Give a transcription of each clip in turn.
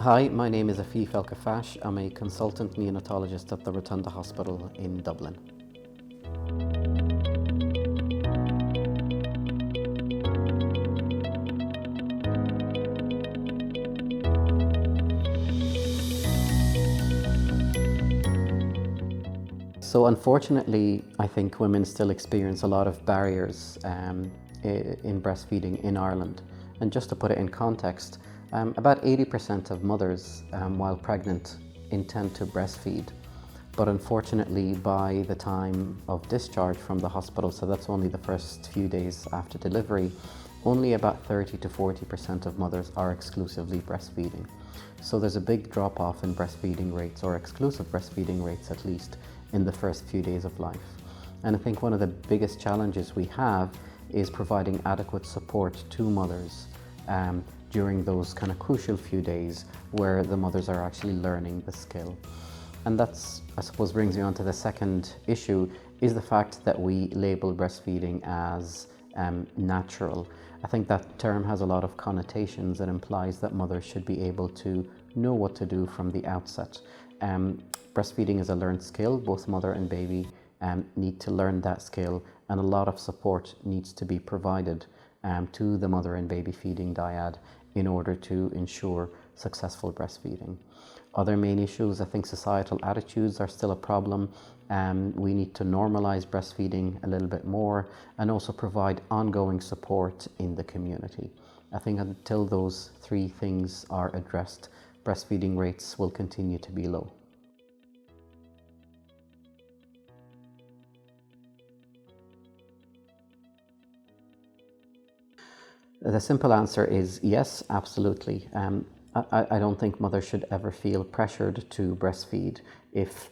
Hi, my name is Afif El-Khuffash. I'm a consultant neonatologist at the Rotunda Hospital in Dublin. So unfortunately, I think women still experience a lot of barriers in breastfeeding in Ireland. And just to put it in context, about 80% of mothers while pregnant intend to breastfeed. But unfortunately, by the time of discharge from the hospital, so that's only the first few days after delivery, only about 30 to 40% of mothers are exclusively breastfeeding. So there's a big drop off in breastfeeding rates, or exclusive breastfeeding rates at least, in the first few days of life. And I think one of the biggest challenges we have is providing adequate support to mothers during those kind of crucial few days where the mothers are actually learning the skill. And that's, I suppose, brings me on to the second issue, is the fact that we label breastfeeding as natural. I think that term has a lot of connotations and implies that mothers should be able to know what to do from the outset. Breastfeeding is a learned skill. Both mother and baby need to learn that skill, and a lot of support needs to be provided to the mother and baby feeding dyad in order to ensure successful breastfeeding. Other main issues, I think societal attitudes are still a problem. We need to normalize breastfeeding a little bit more and also provide ongoing support in the community. I think until those three things are addressed, breastfeeding rates will continue to be low. The simple answer is yes, absolutely. I don't think mothers should ever feel pressured to breastfeed if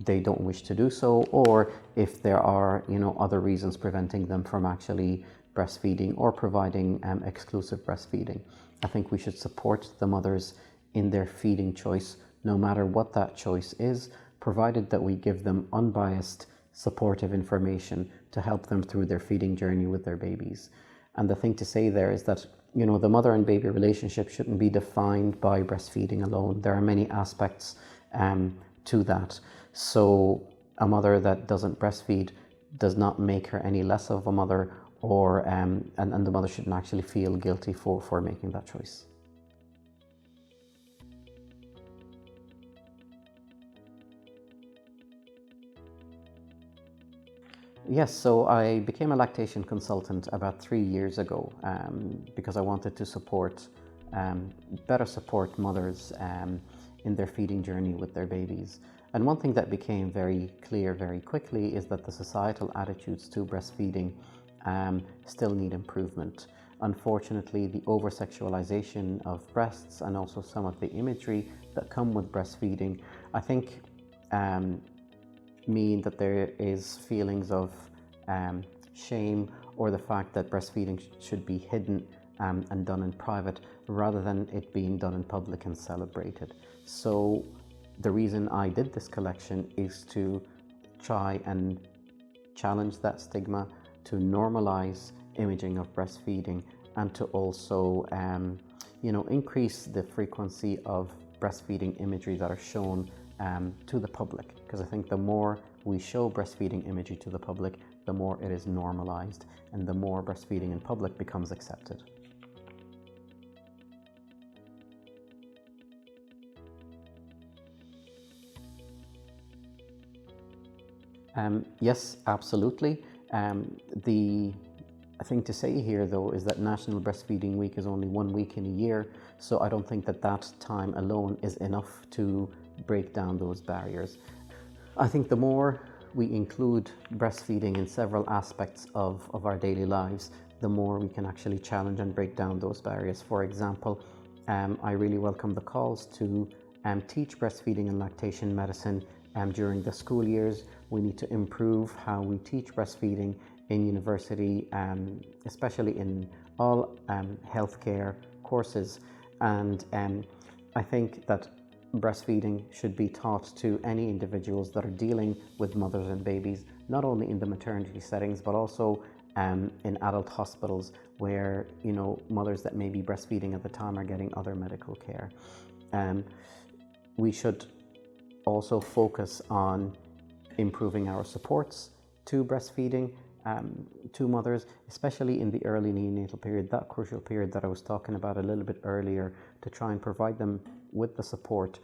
they don't wish to do so, or if there are, other reasons preventing them from actually breastfeeding or providing exclusive breastfeeding. I think we should support the mothers in their feeding choice, no matter what that choice is, provided that we give them unbiased, supportive information to help them through their feeding journey with their babies. And the thing to say there is that, the mother and baby relationship shouldn't be defined by breastfeeding alone. There are many aspects to that. So a mother that doesn't breastfeed does not make her any less of a mother, or and the mother shouldn't actually feel guilty for making that choice. Yes, so I became a lactation consultant about 3 years ago because I wanted to better support mothers in their feeding journey with their babies. And one thing that became very clear very quickly is that the societal attitudes to breastfeeding still need improvement. Unfortunately, the over-sexualization of breasts and also some of the imagery that come with breastfeeding, I think mean that there is feelings of shame, or the fact that breastfeeding should be hidden and done in private rather than it being done in public and celebrated. So the reason I did this collection is to try and challenge that stigma, to normalize imaging of breastfeeding, and to also increase the frequency of breastfeeding imagery that are shown to the public, because I think the more we show breastfeeding imagery to the public, the more it is normalized and the more breastfeeding in public becomes accepted. Yes, absolutely. The thing to say here, though, is that National Breastfeeding Week is only 1 week in a year, so I don't think that time alone is enough to break down those barriers. I think the more we include breastfeeding in several aspects of our daily lives, the more we can actually challenge and break down those barriers. For example, I really welcome the calls to teach breastfeeding and lactation medicine during the school years. We need to improve how we teach breastfeeding in university, especially in all healthcare courses. And I think that breastfeeding should be taught to any individuals that are dealing with mothers and babies, not only in the maternity settings, but also in adult hospitals where, mothers that may be breastfeeding at the time are getting other medical care. We should also focus on improving our supports to breastfeeding to mothers, especially in the early neonatal period, that crucial period that I was talking about a little bit earlier, to try and provide them with the support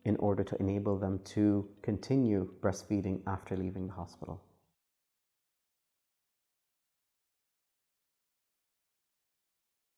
in order to enable them to continue breastfeeding after leaving the hospital.